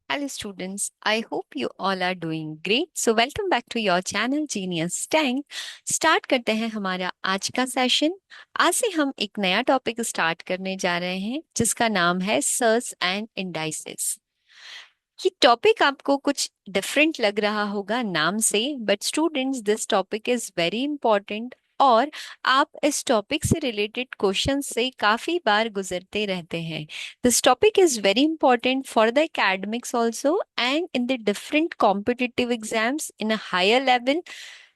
Hello students, I hope you all are doing great. So welcome back to your channel Genius Tank. Start करते हैं हमारा आज का session. आज से हम एक नया टॉपिक स्टार्ट करने जा रहे हैं जिसका नाम है सर्च एंड इंडाइसेस। ये टॉपिक आपको कुछ डिफरेंट लग रहा होगा नाम से, but students this topic is very important और आप इस टॉपिक से रिलेटेड क्वेश्चन से काफी बार गुजरते रहते हैं। This topic is very important for the academics also and in the different competitive exams in a higher level,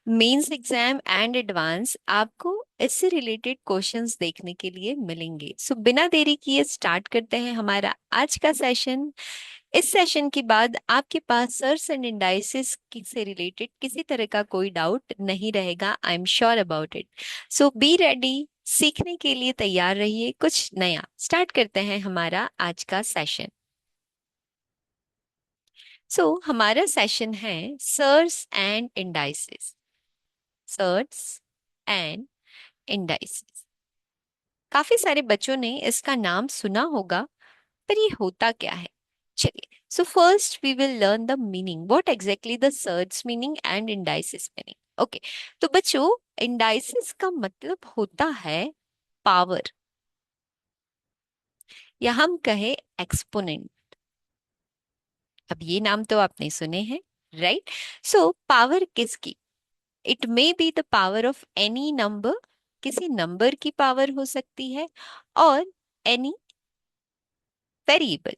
mains exam and advance. आपको इससे रिलेटेड क्वेश्चंस देखने के लिए मिलेंगे। सो बिना देरी किए स्टार्ट करते हैं हमारा आज का सेशन। इस सेशन के बाद आपके पास सर्च एंड इंडाइसिस से रिलेटेड किसी तरह का कोई डाउट नहीं रहेगा। I am sure about it. So be ready, सीखने के लिए तैयार रहिए कुछ नया। स्टार्ट करते हैं हमारा आज का सेशन। हमारा सेशन है search and indices. Search and indices, काफी सारे बच्चों ने इसका नाम सुना होगा, पर ये होता क्या है? चलिए, so first we will learn the meaning, what exactly the surds meaning and indices meaning. Okay, तो बच्चों, इंडाइसिस का मतलब होता है पावर, या हम कहे एक्सपोनेंट। अब ये नाम तो आपने सुने हैं, राइट? सो पावर किसकी? It may be the power of any number, किसी नंबर की पावर हो सकती है, और एनी वेरिएबल।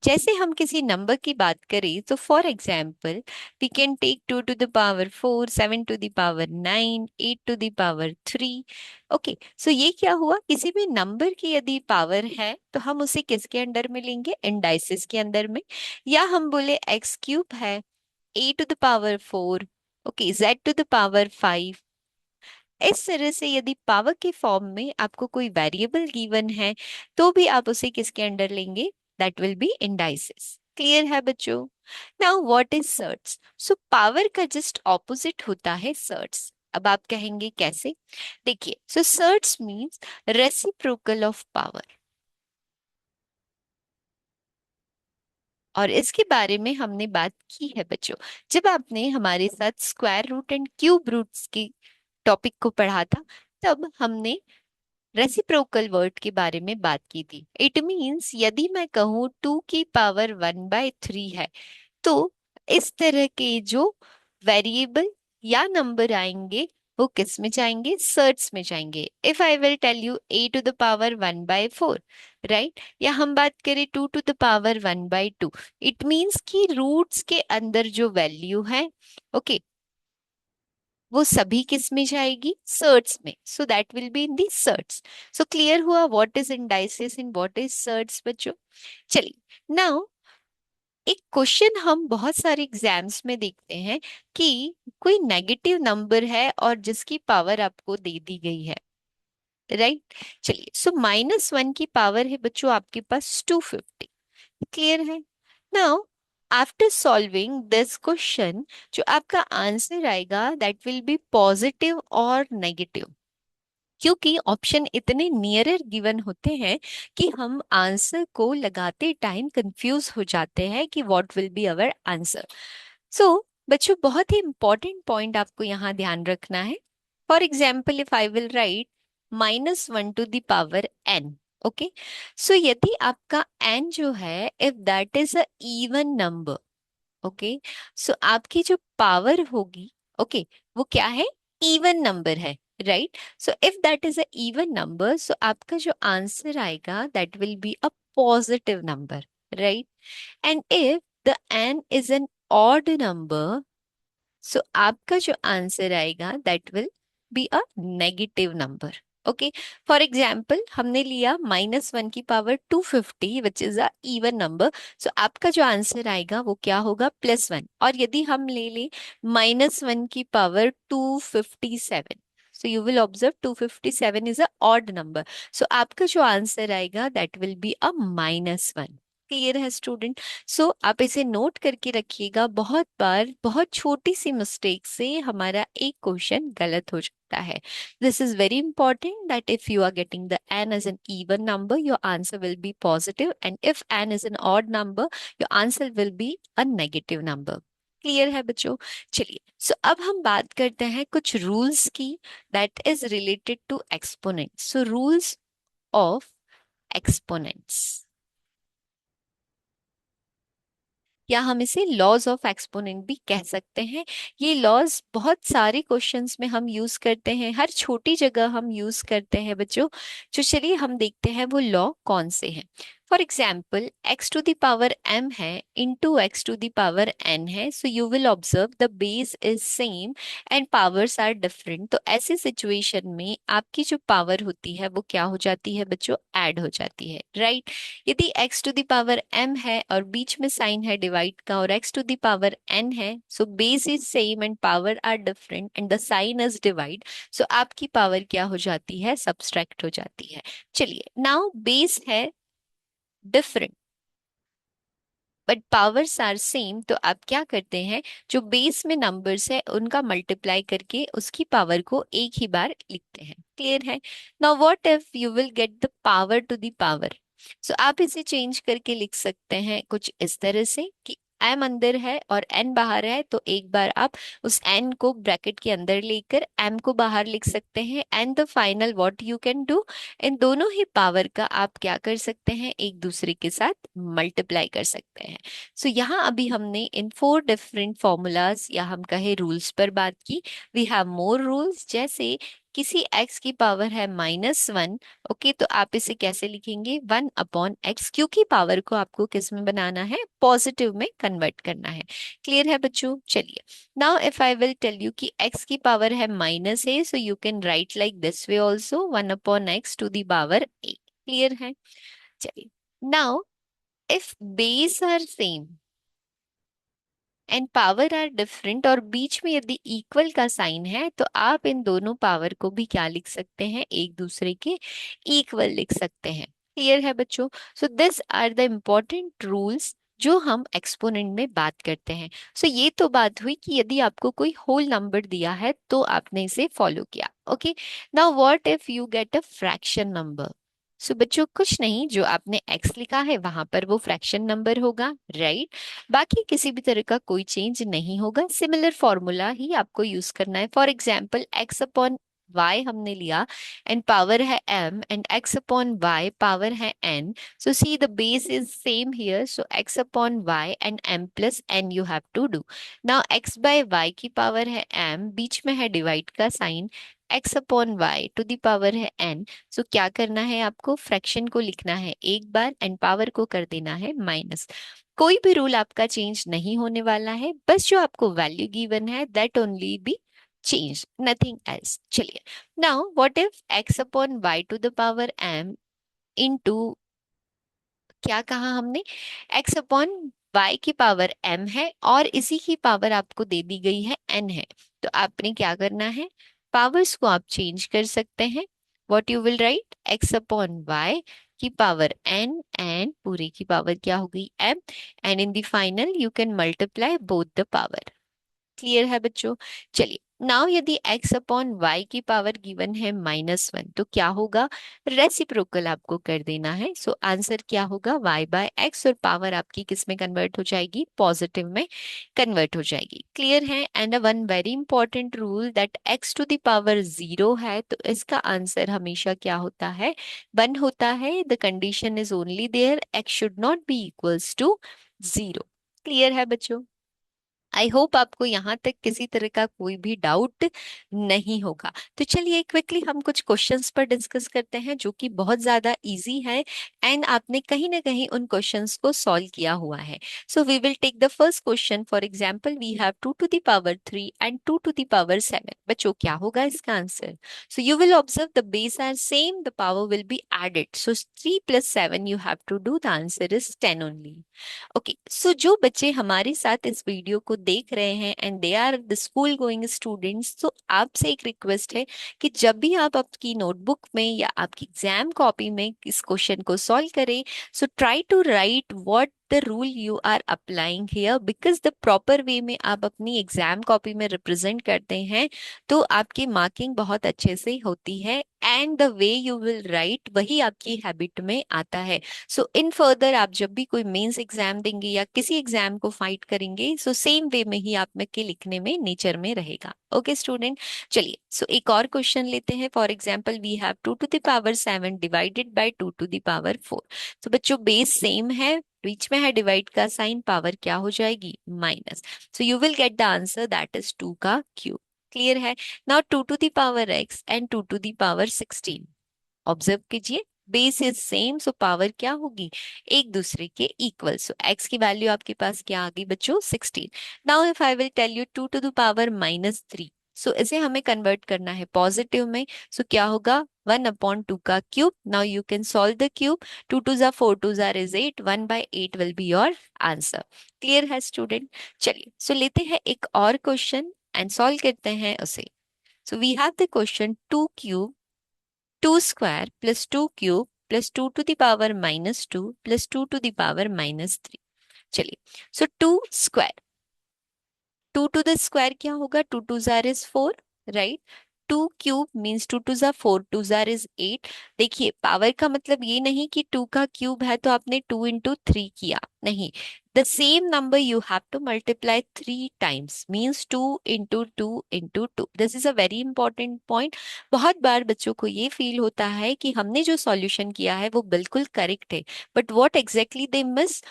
जैसे हम किसी नंबर की बात करें तो for example we can take 2 to the power 4, 7 to the power 9, 8 to the power 3। Okay, सो ये क्या हुआ? किसी भी नंबर की यदि पावर है तो हम उसे किसके अंडर में लेंगे? इंडाइसिस के अंदर में। या हम बोले एक्स क्यूब है, a to the power 4, okay, z to the power 5। इस तरह से यदि पावर के फॉर्म में आपको कोई वेरिएबल गिवन है तो भी आप उसे किसके अंडर लेंगे? That will B indices. Clear है बच्चों? Now what is search? So power का जस्ट ऑपोजिट होता है सर्च। अब आप कहेंगे कैसे? देखिए, सो search means reciprocal of power, और इसके बारे में हमने बात की है बच्चों जब आपने हमारे साथ square root and cube roots की टॉपिक को पढ़ा था। तब हमने रेसिप्रोकल वर्ड के बारे में बात की थी। इट मींस यदि मैं कहूँ 2 की पावर 1/3 है, तो इस तरह के जो वेरिएबल या नंबर आएंगे वो किस में जाएंगे? सर्च में जाएंगे। If I will tell you a to the power 1/4, right? या हम बात करें 2 to the power 1/2, it means कि रूट्स के अंदर जो वैल्यू है, ओके, वो सभी किस में जाएगी? सर्च में। So that will be in the search. So clear हुआ what is indices and what is search बच्चों? चलिए, नाउ एक क्वेश्चन हम बहुत सारे एग्जाम्स में देखते हैं कि कोई नेगेटिव नंबर है और जिसकी पावर आपको दे दी गई है, राइट? चलिए, सो -1 की पावर है बच्चों आपके पास 250। क्लियर है? Now after solving this question, जो आपका आंसर आएगा दैट विल बी पॉजिटिव और नेगेटिव, क्योंकि ऑप्शन इतने नियरर गिवन होते हैं कि हम आंसर को लगाते टाइम कंफ्यूज हो जाते हैं कि what will be our answer. So बच्चों, बहुत ही इंपॉर्टेंट पॉइंट आपको यहाँ ध्यान रखना है। For example if I will write -1 to the power n, okay, so यदि आपका n जो है, if that is a even number, okay, so आपकी जो पावर होगी, ओके, वो क्या है? इवन नंबर है, right? So if that is a even number, so आपका जो आंसर आएगा that will be a positive number, right? And if the n is an odd number, so आपका जो आंसर आएगा that will be a negative number. Okay, for example हमने लिया -1 की power 250 which is a even number, so आपका जो answer आएगा वो क्या होगा? +1। और यदि हम ले ले -1 की power 257, so you will observe 257 is a odd number, so आपका जो आंसर आएगा that will be a -1। Clear है स्टूडेंट? सो आप इसे नोट करके रखिएगा, बहुत बार बहुत छोटी सी मिस्टेक से हमारा एक क्वेश्चन गलत हो जाता है. This is very important that if you are getting the n as an even number, your answer will be positive, and if n is an odd number, your answer will be a negative number. Clear है बच्चों? चलिए, सो अब हम बात करते हैं कुछ rules की, that is related to exponents. So rules of exponents, या हम इसे लॉज ऑफ एक्सपोनेंट भी कह सकते हैं. ये लॉज बहुत सारे क्वेश्चंस में हम यूज करते हैं, हर छोटी जगह हम यूज करते हैं बच्चों. तो चलिए हम देखते हैं वो लॉ कौन से हैं. For example, x to the power m है into x to the power n है, so you will observe the base is same and powers are different. तो ऐसी सिचुएशन में आपकी जो पावर होती है वो क्या हो जाती है बच्चों? ऐड हो जाती है, राइट? यदि x to the power m है और बीच में साइन है डिवाइड का, और x to the power n है, so base is same and power are different and the sign is divide, so आपकी पावर क्या हो जाती है? सब्सट्रैक्ट हो जाती है. चलिए, नाउ बेस है different but powers are same, तो आप क्या करते हैं, जो बेस में नंबर्स है उनका मल्टीप्लाई करके उसकी पावर को एक ही बार लिखते हैं. क्लियर है? Now what if you will get the power to the power? So आप इसे चेंज करके लिख सकते हैं कुछ इस तरह से कि m अंदर है और n बाहर है, तो एक बार आप उस n को ब्रैकेट के अंदर लेकर m को बाहर लिख सकते हैं. And the final what you can do, इन दोनों ही पावर का आप क्या कर सकते हैं? एक दूसरे के साथ मल्टीप्लाई कर सकते हैं. सो यहाँ अभी हमने इन 4 डिफरेंट फॉर्मूलाज या हम कहे रूल्स पर बात की. वी हैव मोर रूल्स, जैसे किसी x की पावर है -1, ओके, तो आप इसे कैसे लिखेंगे? 1/x, क्योंकि पावर को आपको किस में बनाना है? पॉजिटिव में कन्वर्ट करना है. क्लियर है बच्चों? चलिए, now if I will tell you कि x की पावर है -a, so you can write like this way also, 1/x to the power a. Clear है? चलिए, now if base are same and power are different, और बीच में यदि equal का साइन है, तो आप इन दोनों पावर को भी क्या लिख सकते हैं? एक दूसरे के इक्वल लिख सकते हैं. क्लियर है बच्चों? So this are the important rules जो हम एक्सपोनेंट में बात करते हैं. सो ये तो बात हुई कि यदि आपको कोई होल नंबर दिया है तो आपने इसे फॉलो किया. Okay, now what if you get a fraction number? So बच्चों, कुछ नहीं, जो आपने x लिखा है वहां पर वो फ्रैक्शन नंबर होगा, राइट? बाकी किसी भी तरह का कोई चेंज नहीं होगा, सिमिलर फॉर्मूला ही आपको यूज करना है. For example, x upon y हमने लिया एंड पावर है m and x upon y power है n. So see the base is same here, so x upon y and m plus n you have to do. Now x by y की power है m, बीच में है divide का sign, x upon y to the power है n. सो क्या करना है आपको? फ्रैक्शन को लिखना है एक बार एंड पावर को कर देना है माइनस. कोई भी रूल आपका चेंज नहीं होने वाला है, बस जो आपको वैल्यू गिवन है that only be change, nothing else. चलिए, now what if x upon y to the power m into, क्या कहा हमने? x अपॉन y की पावर m है और इसी की पावर आपको दे दी गई है n है, तो आपने क्या करना है? पावर्स को आप चेंज कर सकते हैं. What you will write? x upon y की पावर n एंड पूरे की पावर क्या हो गई? m, and in the final you can multiply both the power. Clear है बच्चों? चलिए, नाउ यदि x अपॉन y की पावर गिवन है -1, तो क्या होगा? रेसिप्रोकल आपको कर देना है. सो आंसर क्या होगा? y बाय x, और पावर आपकी किस में कन्वर्ट हो जाएगी? पॉजिटिव में कन्वर्ट हो जाएगी. क्लियर है? And one very important rule, that x to the power 0 है तो इसका आंसर हमेशा क्या होता है? 1 होता है. The condition is only there, x should not be equals to 0. Clear है बच्चों? आई होप आपको यहाँ तक किसी तरह का कोई भी डाउट नहीं होगा. तो चलिए क्विकली हम कुछ क्वेश्चंस पर डिस्कस करते हैं जो कि बहुत ज्यादा इजी है एंड आपने कहीं ना कहीं उन क्वेश्चंस को सॉल्व किया हुआ है. So we will take the first question. For example, we have 2 to the power 3 and 2 to the power 7. बच्चों, क्या होगा इसका answer? So you will observe the base are same, the power will be added, so 3 plus 7 you have to do, the answer is 10 only. Okay, so जो बच्चे हमारे साथ इस video को देख रहे हैं and they are the school going students, तो आपसे एक रिक्वेस्ट है कि जब भी आप आपकी नोटबुक में या आपकी एग्जाम कॉपी में इस क्वेश्चन को सॉल्व करें, so try to write what the rule you are applying here, because the proper way में आप अपनी एग्जाम कॉपी में रिप्रेजेंट करते हैं तो आपकी मार्किंग बहुत अच्छे से होती है and the way you will write वही आपकी हैबिट में आता है। सो इन फर्दर आप जब भी कोई मेंस एग्जाम देंगे या किसी एग्जाम को फाइट करेंगे, सो सेम वे में ही आप में के लिखने में नेचर में रहेगा। ओके स्टूडेंट, चलिए सो एक और क्वेश्चन लेते हैं। For example we have 2 to the power 7 divided by 2 to the power 4। तो बच्चों बेस सेम है, बीच में है डिवाइड का साइन, पावर क्या हो जाएगी minus. So you will get the answer that is 2 का क्यूब। क्लियर है? Now 2 to the power x and 2 to the power 16, observe कीजिए base is same, so power क्या होगी एक दूसरे के इक्वल। सो x की वैल्यू आपके पास क्या आ गई बच्चों 16। Now if I will tell you 2 to the power -3, so इसे हमें कन्वर्ट करना है पॉजिटिव में। सो क्या होगा 1/2 का cube. Now you can solve the cube, 2 2 4 2 is 8, 1/8 will be your answer. Clear है स्टूडेंट? चलिए सो लेते हैं एक और क्वेश्चन एंड सॉल्व करते हैं उसे। So we have the question 2 cube 2 square plus 2 cube plus 2 to the power -2 plus 2 to the power -3। चलिए सो 2 स्क्वायर, 2 to the square क्या होगा 2 2 jar is 4, right. 2 cube means 2 2 jar 4, 2 jar is 8। देखिए power का मतलब ये नहीं कि 2 का क्यूब है तो आपने 2 इंटू 3 किया, नहीं। The same number you have to multiply 3 times, means 2 into 2 into 2। This is a very important point. बहुत बार बच्चों को ये फील होता है कि हमने जो सॉल्यूशन किया है वो बिल्कुल करेक्ट है, but what exactly they miss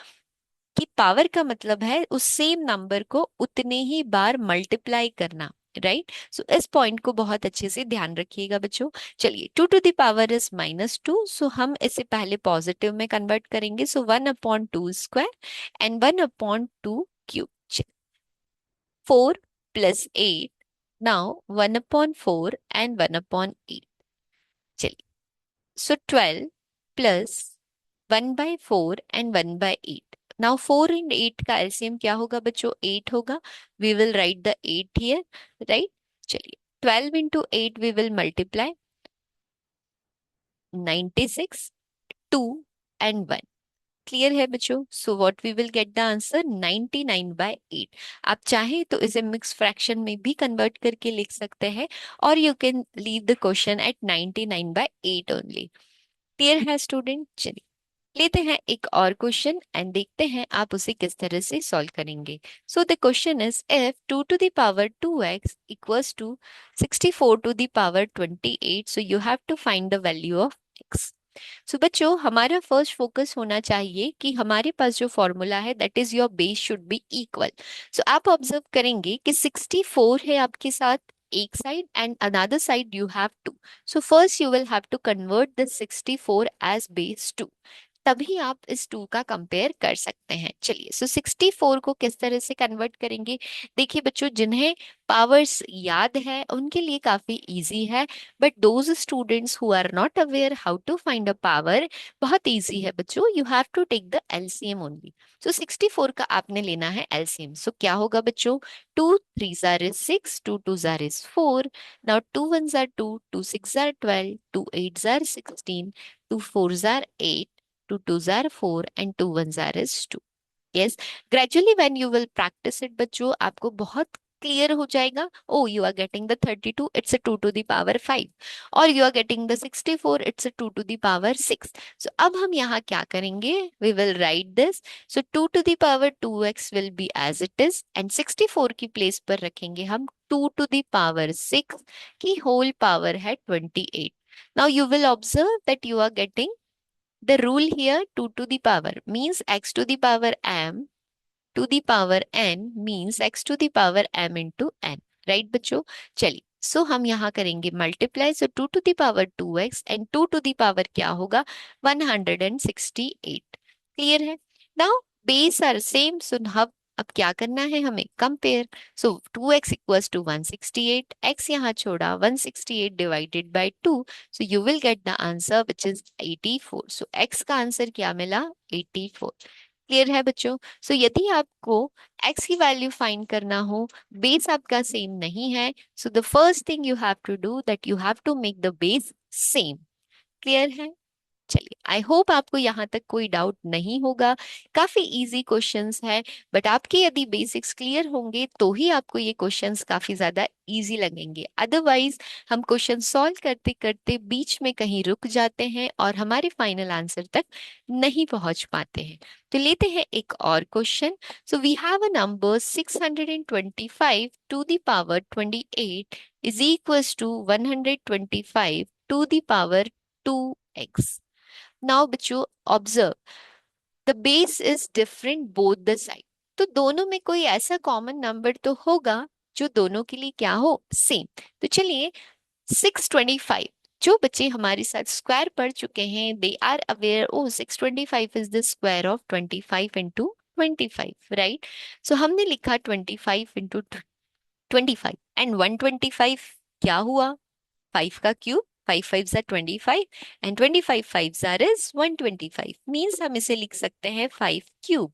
कि पावर का मतलब है उस सेम नंबर को उतने ही बार मल्टीप्लाई करना, राइट। सो इस पॉइंट को बहुत अच्छे से ध्यान रखिएगा बच्चों। चलिए 2 to the power is -2, सो हम इसे पहले पॉजिटिव में कन्वर्ट करेंगे। So 1/2 square and 1/2 cube, 4 + 8, now 1/4 and 1/8। चलिए so 12 plus 1/4 and 1/8। Now 4 and 8 का एलसीएम क्या होगा बच्चों 8 होगा। We will write the 8 here, right. चलिए 12 into 8 we will multiply 96, 2 and 1। Clear है बच्चों? So what we will get the answer 99/8। आप चाहे तो इसे मिक्स फ्रैक्शन में भी कन्वर्ट करके लिख सकते हैं और you can leave the question at 99/8 only. Clear है स्टूडेंट? चलिए लेते हैं एक और क्वेश्चन एंड देखते हैं आप उसे किस तरह से सॉल्व करेंगे। So the question is if 2 to the power 2x equals to 64 to the power 28, so you have to find the value of x। सो बच्चों हमारा फर्स्ट फोकस होना चाहिए कि हमारे पास जो फॉर्मूला है that is your base should be equal. So आप ऑब्जर्व करेंगे कि 64 है आपके साथ एक side and another side you have 2। So first you will have to convert the 64 as base 2, तभी आप इस 2 का कंपेयर कर सकते हैं। चलिए सो 64 को किस तरह से कन्वर्ट करेंगे। देखिए बच्चों जिन्हें पावर्स याद है उनके लिए काफी इजी है, but those students who are not aware how to find a power, बहुत इजी है बच्चों। You have to take the LCM only. So 64 का आपने लेना है एलसीएम। सो क्या होगा बच्चों 2 3 jar is 6, 2 2 jar is 4, now 2 1 jar 2, 2 6 jar 12, 2 8 jar 16, 2 4 jar 8, 2 2s are 4 and 2 1s are is 2। Yes, gradually when you will practice it बच्चों आपको बहुत क्लियर हो जाएगा। Oh you are getting the 32, it's a 2 to the power 5, और you are getting the 64, it's a 2 to the power 6। So अब हम यहाँ क्या करेंगे, we will write this. So 2 to the power 2x will be as it is and 64 की place पर रखेंगे हम 2 to the power 6 की होल पावर है 28। Now you will observe that you are getting the rule here 2 to the power means x to the power m to the power n means x to the power m into n, right बच्चों। चलिए सो हम यहाँ करेंगे multiply. So 2 to the power 2x and 2 to the power क्या होगा 168। Clear है? Now base are same, so अब क्या करना है हमें compare. So 2x equals to 168, x यहाँ छोड़ा 168 divided by 2, so you will get the answer which is 84। so x का आंसर क्या मिला 84। क्लियर है बच्चों? सो यदि आपको x की वैल्यू फाइंड करना हो, बेस आपका सेम नहीं है, so the first thing you have to do that you have to make the base same. Clear है? चलिए, आई होप आपको यहाँ तक कोई डाउट नहीं होगा। काफी इजी क्वेश्चंस है, बट आपके यदि बेसिक्स क्लियर होंगे तो ही आपको ये क्वेश्चंस काफी ज्यादा इजी लगेंगे। अदरवाइज हम क्वेश्चन सॉल्व करते करते बीच में कहीं रुक जाते हैं और हमारे फाइनल आंसर तक नहीं पहुंच पाते हैं। तो लेते हैं एक और question. So we have a number 625 to the power 28 is equals to 125 to the power 2x। Now बच्चों observe, the base is different both the side. तो दोनों में कोई ऐसा कॉमन नंबर तो होगा जो दोनों के लिए क्या हो, सेम। तो चलिए, 625, जो बच्चे हमारे साथ स्क्वायर पढ़ चुके हैं they are aware, oh 625 is the square of 25 into 25, right? So हमने लिखा 25 इंटू 25 एंड 125 क्या हुआ, 5 का cube. 5 5s are 25 and 25 5s are is 125, means हम इसे लिख सकते हैं 5 क्यूब।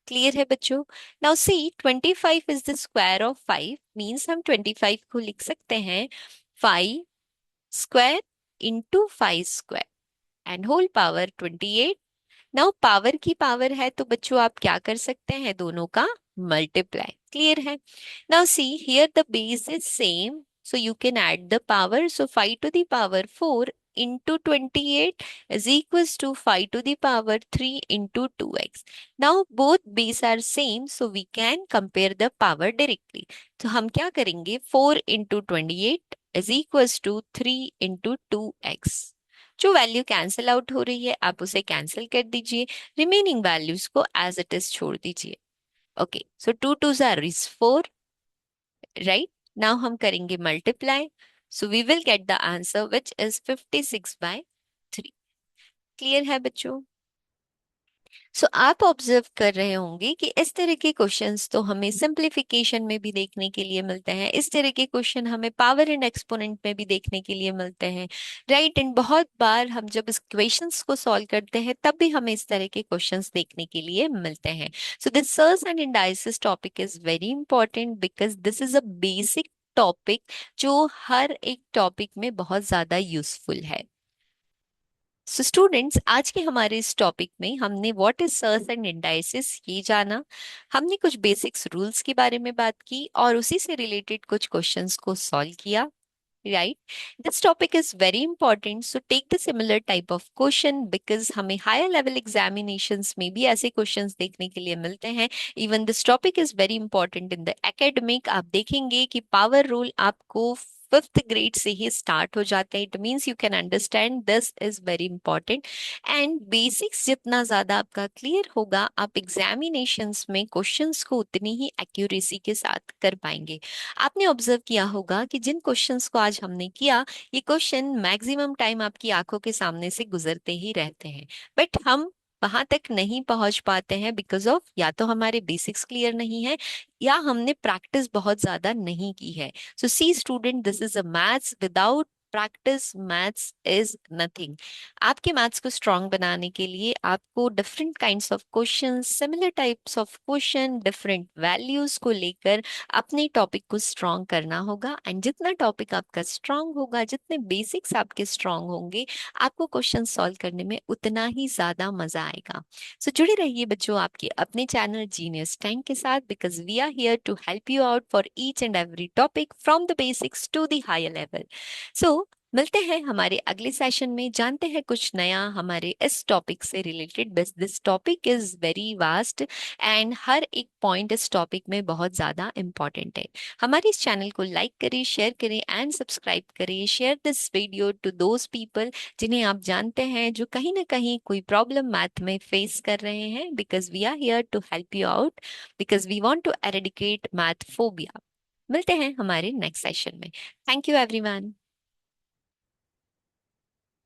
क्लियर है बच्चों? Now see 25 is the square of 5, means हम 25 को लिख सकते हैं 5 square into 5 square and whole power 28। Now power की पावर है तो बच्चों आप क्या कर सकते हैं, दोनों का मल्टीप्लाई। क्लियर है? Now see here the base is same, so you can add the power. So 5 to the power 4 into 28 is equals to 5 to the power 3 into 2x. Now both base are same, so we can compare the power directly. तो हम क्या करेंगे, 4 into 28 is equals to 3 into 2x। जो value cancel out हो रही है आप उसे कैंसिल कर दीजिए, रिमेनिंग वैल्यूज को एज इट इज छोड़ दीजिए। Okay, so 2 2s are is 4, right? Now हम करेंगे multiply, so we will get the answer which is 56/3। Clear है बच्चों? सो आप ऑब्जर्व कर रहे होंगे कि इस तरह के क्वेश्चंस तो हमें सिंप्लीफिकेशन में भी देखने के लिए मिलते हैं, इस तरह के क्वेश्चन हमें पावर एंड एक्सपोनेंट में भी देखने के लिए मिलते हैं, राइट? एंड बहुत बार हम जब इस क्वेश्चंस को सॉल्व करते हैं तब भी हमें इस तरह के क्वेश्चंस देखने के लिए मिलते हैं। So this surds and indices topic is very important because this is a basic topic जो हर एक टॉपिक में बहुत ज्यादा यूजफुल है। सो स्टूडेंट्स, आज के हमारे इस टॉपिक में हमने what is search and indices ये जाना, हमने कुछ बेसिक्स रूल्स के बारे में बात की और उसी से रिलेटेड कुछ क्वेश्चंस को सॉल्व किया, right? This topic is very important, so take the similar type of question because हमें हायर लेवल एग्जामिनेशंस में भी ऐसे क्वेश्चंस देखने के लिए मिलते हैं। Even this topic is very important in the academic. आप देखेंगे कि पावर रूल आपको फिफ्थ ग्रेड से ही स्टार्ट हो जाते हैं। It means you can understand this is very important and basics जितना ज्यादा आपका क्लियर होगा आप एग्जामिनेशंस में क्वेश्चंस को उतनी ही एक्यूरेसी के साथ कर पाएंगे। आपने ऑब्जर्व किया होगा कि जिन क्वेश्चंस को आज हमने किया, ये क्वेश्चन मैक्सिमम टाइम आपकी आंखों के सामने से गुजरते ही रहते हैं, बट हम वहां तक नहीं पहुंच पाते हैं बिकॉज ऑफ या तो हमारे बेसिक्स क्लियर नहीं है या हमने प्रैक्टिस बहुत ज्यादा नहीं की है। So see student, this is a maths, without practice maths is nothing. आपके मैथ्स को स्ट्रांग बनाने के लिए आपको different kinds of question, similar types of question, different values को लेकर अपने टॉपिक को स्ट्रांग करना होगा एंड जितना टॉपिक आपका स्ट्रांग होगा, जितने बेसिक्स आपके स्ट्रांग होंगे, आपको क्वेश्चन सॉल्व करने में उतना ही ज्यादा मजा आएगा। सो जुड़े रहिए बच्चों आपके अपने चैनल जीनियस टाइम के साथ because we are here to help you out for each and every topic from the basics to the higher level. So मिलते हैं हमारे अगले सेशन में, जानते हैं कुछ नया हमारे इस टॉपिक से रिलेटेड। बस this topic is very vast and हर एक पॉइंट इस टॉपिक में बहुत ज्यादा इंपॉर्टेंट है। हमारे इस चैनल को लाइक करें, शेयर करें एंड सब्सक्राइब करें। Share this video to those people जिन्हें आप जानते हैं जो कहीं ना कहीं कोई प्रॉब्लम मैथ में फेस कर रहे हैं, because we are here to help you out, because we want to eradicate math phobia. मिलते हैं हमारे नेक्स्ट सेशन में। Thank you everyone.